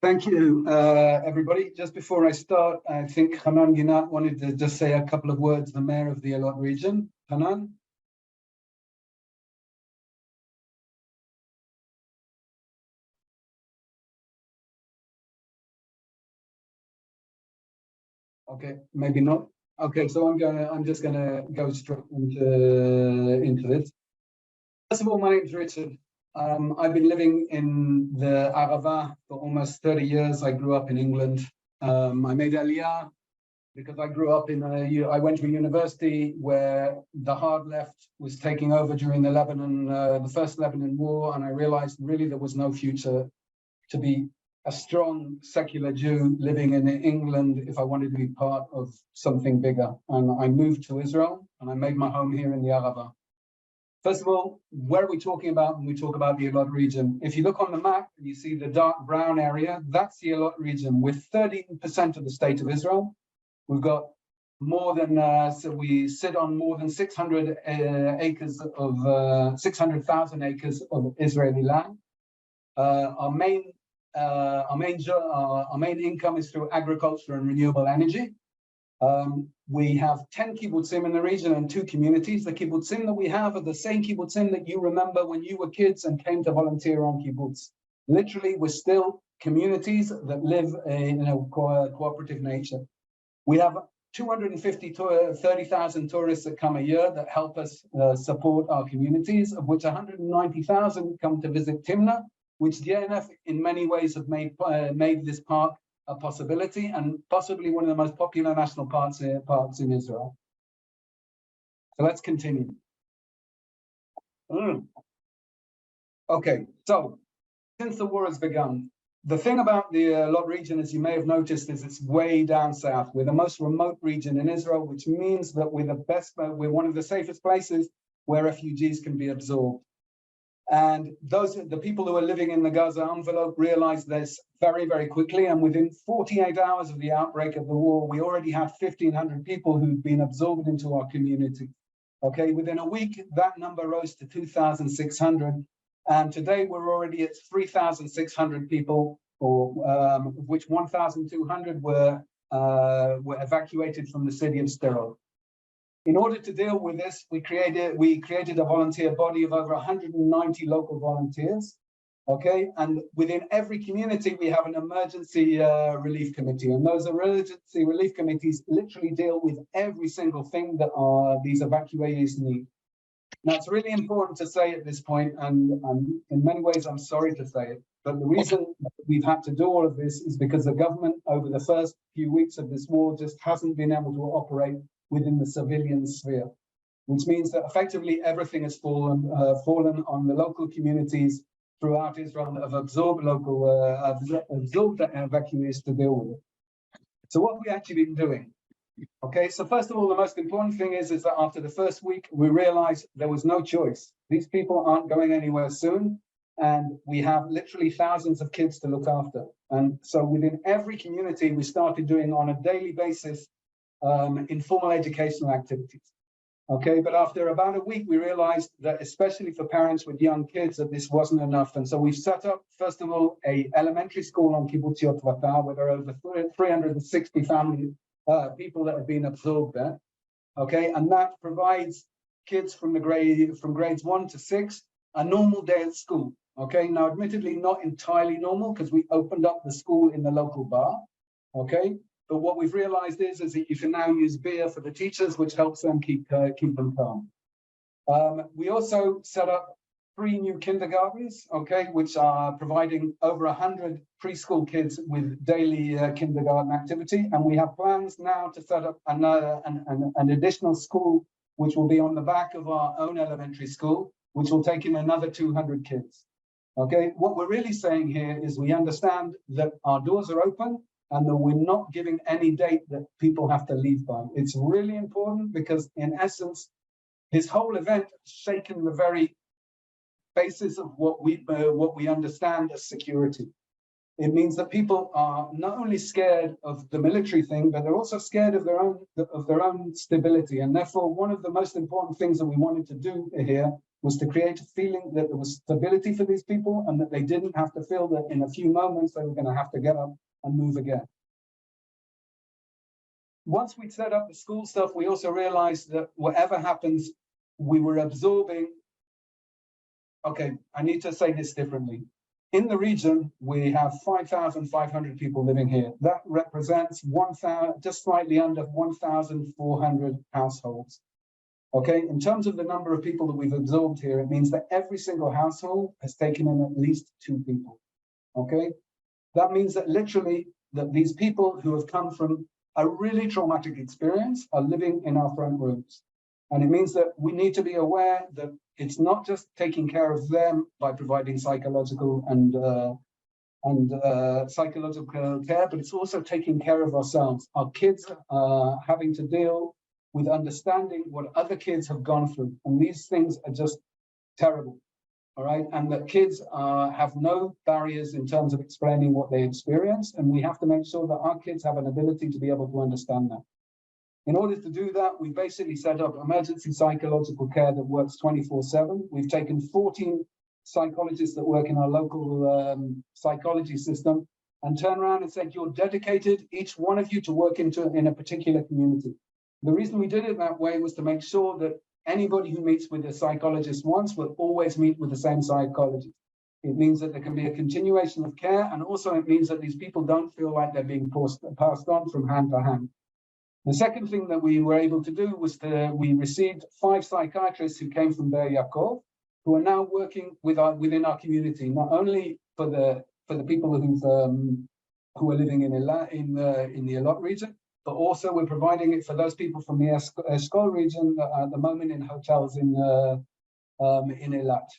Thank you, everybody. Just before I start, I think Hanan Ginat wanted to just say a couple of words, the mayor of the Elot region. Hanan? Okay, maybe not. Okay, so I'm just gonna go straight into this. First of all, my name's Richard. I've been living in the Arava for almost 30 years. I grew up in England. I made Aliyah because I grew up I went to a university where the hard left was taking over during the first Lebanon war, and I realized really there was no future to be a strong secular Jew living in England if I wanted to be part of something bigger. And I moved to Israel, and I made my home here in the Arava. First of all, where are we talking about when we talk about the Elot region? If you look on the map, you see the dark brown area, that's the Elot region with 13% of the state of Israel. We've got more than, so we sit on more than 600 acres of, 600,000 acres of Israeli land. Our main income is through agriculture and renewable energy. We have 10 kibbutzim in the region and 2 communities. The kibbutzim that we have are the same kibbutzim that you remember when you were kids and came to volunteer on kibbutz. Literally, we're still communities that live in a cooperative nature. We have 30,000 tourists that come a year that help us support our communities, of which 190,000 come to visit Timna, which JNF in many ways have made this park a possibility and possibly one of the most popular national parks in Israel. So let's continue. Okay, so since the war has begun, the thing about the Elot region, as you may have noticed, is it's way down south. We're the most remote region in Israel, which means that we're one of the safest places where refugees can be absorbed. And the people who are living in the Gaza envelope realized this very, very quickly. And within 48 hours of the outbreak of the war, we already had 1,500 people who'd been absorbed into our community. Okay, within a week, that number rose to 2,600. And today we're already at 3,600 people, of which 1,200 were evacuated from the city of Sderot. In order to deal with this, we created a volunteer body of over 190 local volunteers. Okay, and within every community, we have an emergency relief committee, and those emergency relief committees literally deal with every single thing that these evacuees need. Now, it's really important to say at this point, and in many ways, I'm sorry to say it, but the reason we've had to do all of this is because the government, over the first few weeks of this war, just hasn't been able to operate within the civilian sphere, which means that effectively everything has fallen on the local communities throughout Israel that have absorbed evacuees to deal with it. So what have we actually been doing? Okay, so first of all, the most important thing is that after the first week, we realized there was no choice. These people aren't going anywhere soon, and we have literally thousands of kids to look after. And so within every community, we started doing on a daily basis informal educational activities. Okay, but after about a week, we realized that especially for parents with young kids, that this wasn't enough. And so we've set up, first of all, a elementary school on Kibbutz Yotvata, where there are over 360 people that have been absorbed there. Okay, and that provides kids from grades 1 to 6 a normal day at school. Okay, now admittedly not entirely normal because we opened up the school in the local bar. Okay, but what we've realized is that you can now use beer for the teachers, which helps them keep them calm. We also set up 3 new kindergartens, okay, which are providing over 100 preschool kids with daily kindergarten activity. And we have plans now to set up an additional school, which will be on the back of our own elementary school, which will take in another 200 kids. Okay, what we're really saying here is we understand that our doors are open and that we're not giving any date that people have to leave by. It's really important because, in essence, this whole event has shaken the very basis of what we understand as security. It means that people are not only scared of the military thing, but they're also scared of their own stability. And therefore, one of the most important things that we wanted to do here was to create a feeling that there was stability for these people and that they didn't have to feel that in a few moments they were going to have to get up and move again. Once we'd set up the school stuff, we also realized that whatever happens, we were absorbing. Okay, I need to say this differently. In the region, we have 5,500 people living here. That represents just slightly under 1,400 households. Okay, in terms of the number of people that we've absorbed here, it means that every single household has taken in at least 2 people. Okay, that means that literally that these people who have come from a really traumatic experience are living in our front rooms. And it means that we need to be aware that it's not just taking care of them by providing psychological psychological care, but it's also taking care of ourselves. Our kids are having to deal with understanding what other kids have gone through. And these things are just terrible, all right? And that kids have no barriers in terms of explaining what they experience. And we have to make sure that our kids have an ability to be able to understand that. In order to do that, we basically set up emergency psychological care that works 24/7. We've taken 14 psychologists that work in our local psychology system and turned around and said, you're dedicated, each one of you, to work in a particular community. The reason we did it that way was to make sure that anybody who meets with a psychologist once will always meet with the same psychologist. It means that there can be a continuation of care, and also it means that these people don't feel like they're being passed on from hand to hand. The second thing that we were able to do was we received 5 psychiatrists who came from Be'er Yaakov, who are now working within our community, not only for the people who are living in the Eilat region, but also we're providing it for those people from the Eshkol region that are at the moment in hotels in Eilat.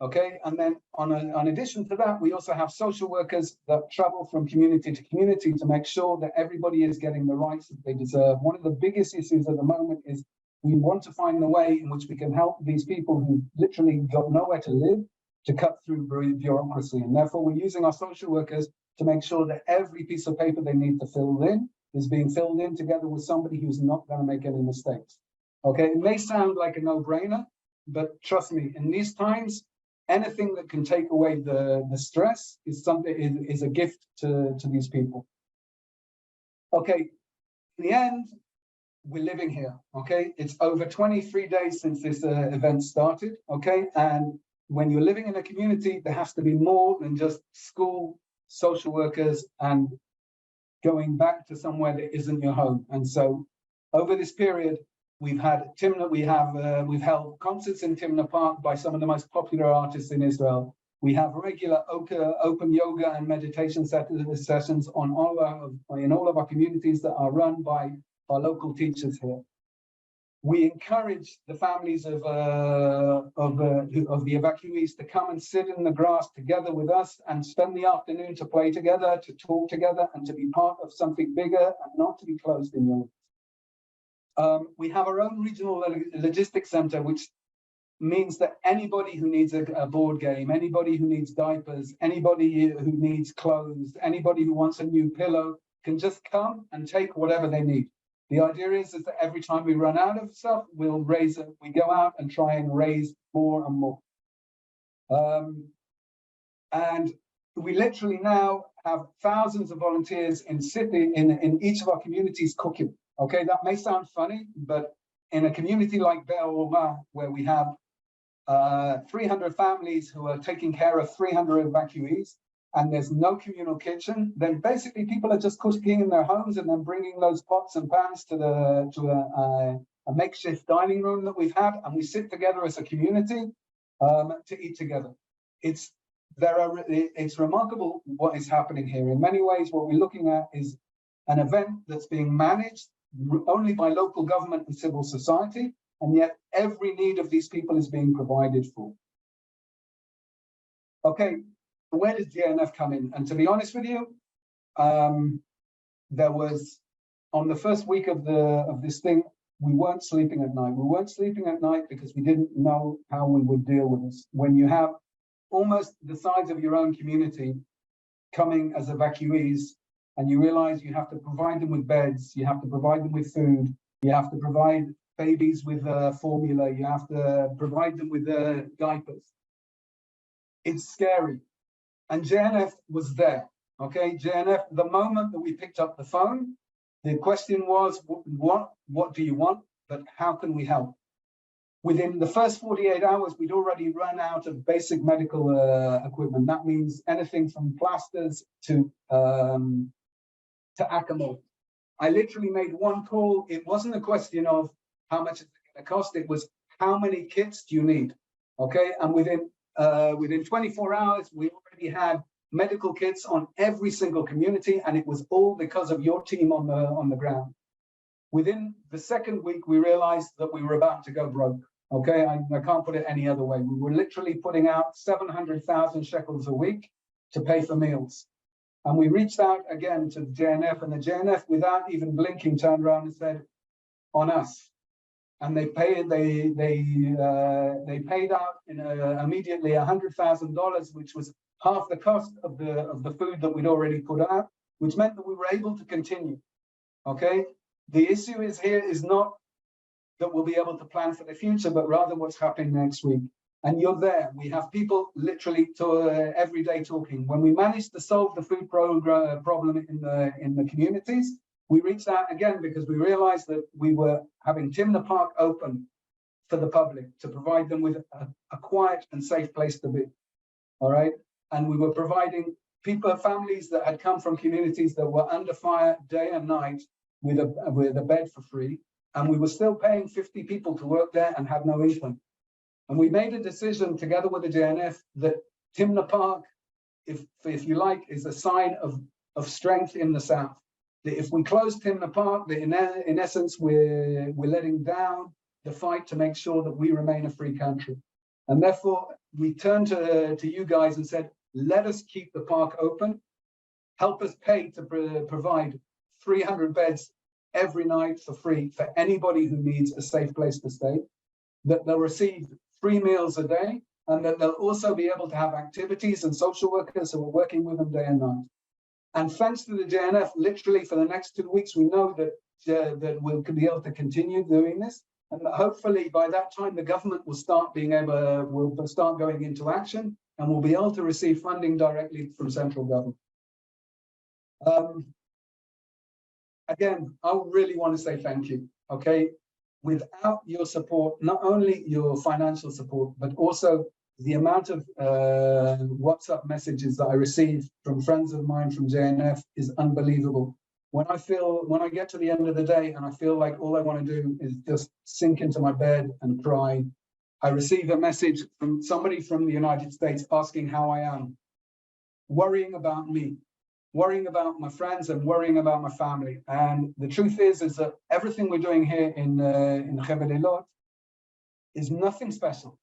Okay, and then on addition to that, we also have social workers that travel from community to community to make sure that everybody is getting the rights that they deserve. One of the biggest issues at the moment is we want to find a way in which we can help these people who literally got nowhere to live to cut through bureaucracy. And therefore, we're using our social workers to make sure that every piece of paper they need to fill in is being filled in together with somebody who's not going to make any mistakes. Okay, it may sound like a no-brainer, but trust me, in these times, anything that can take away the stress is a gift to these people. Okay, in the end, we're living here, okay? It's over 23 days since this event started, okay? And when you're living in a community, there has to be more than just school, social workers, and going back to somewhere that isn't your home. And so over this period, we've had we've held concerts in Timna Park by some of the most popular artists in Israel. We have regular open yoga and meditation sessions in all of our communities that are run by our local teachers here. We encourage the families of the evacuees to come and sit in the grass together with us and spend the afternoon to play together, to talk together, and to be part of something bigger and not to be closed in units. We have our own regional logistics center, which means that anybody who needs a board game, anybody who needs diapers, anybody who needs clothes, anybody who wants a new pillow can just come and take whatever they need. The idea is that every time we run out of stuff, we go out and try and raise more and more. And we literally now have thousands of volunteers in each of our communities cooking. Okay, that may sound funny, but in a community like Be'er Yaakov, where we have 300 families who are taking care of 300 evacuees, and there's no communal kitchen, then basically people are just cooking in their homes and then bringing those pots and pans to a makeshift dining room that we've had, and we sit together as a community to eat together. It's remarkable what is happening here. In many ways, what we're looking at is an event that's being managed only by local government and civil society, and yet every need of these people is being provided for. Okay, where does JNF come in? And to be honest with you, there was, on the first week of this thing, we weren't sleeping at night. We weren't sleeping at night because we didn't know how we would deal with this. When you have almost the size of your own community coming as evacuees, and you realize you have to provide them with beds, you have to provide them with food, you have to provide babies with formula. You have to provide them with diapers. It's scary. And JNF was there. Okay, JNF, the moment that we picked up the phone, the question was, what do you want? But how can we help? Within the first 48 hours, we'd already run out of basic medical equipment. That means anything from plasters to Acamol. I literally made one call. It wasn't a question of how much it's going to cost. It was how many kits do you need? Okay, and within 24 hours, we already had medical kits on every single community, and it was all because of your team on the ground. Within the second week, we realized that we were about to go broke. Okay, I can't put it any other way. We were literally putting out 700,000 shekels a week to pay for meals. And we reached out again to the JNF, and the JNF, without even blinking, turned around and said, on us. And they paid out immediately $100,000, which was half the cost of the food that we'd already put out, which meant that we were able to continue. Okay, the issue is not that we'll be able to plan for the future, but rather what's happening next week. And you're there. We have people literally every day talking. When we managed to solve the food problem in the communities, we reached out again because we realized that we were having Timna Park open for the public to provide them with a quiet and safe place to be. All right. And we were providing families that had come from communities that were under fire day and night with a bed for free. And we were still paying 50 people to work there and had no income. And we made a decision together with the JNF that Timna Park, if you like, is a sign of strength in the south. That if we close Timna Park, that in essence, we're letting down the fight to make sure that we remain a free country. And therefore, we turned to you guys and said, let us keep the park open, help us pay to provide 300 beds every night for free for anybody who needs a safe place to stay, that they'll receive 3 meals a day, and that they'll also be able to have activities and social workers who are working with them day and night. And thanks to the JNF, literally for the next 2 weeks, we know that we'll be able to continue doing this. And hopefully by that time, the government will start going into action, and we'll be able to receive funding directly from central government. Again, I really want to say thank you, okay? Without your support, not only your financial support, but also the amount of WhatsApp messages that I receive from friends of mine from JNF is unbelievable. When I get to the end of the day and I feel like all I want to do is just sink into my bed and cry, I receive a message from somebody from the United States asking how I am, worrying about me, worrying about my friends and worrying about my family. And the truth is that everything we're doing here in Hevel Eilot is nothing special.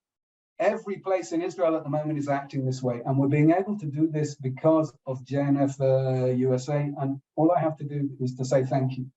Every place in Israel at the moment is acting this way. And we're being able to do this because of JNF-USA. And all I have to do is to say thank you.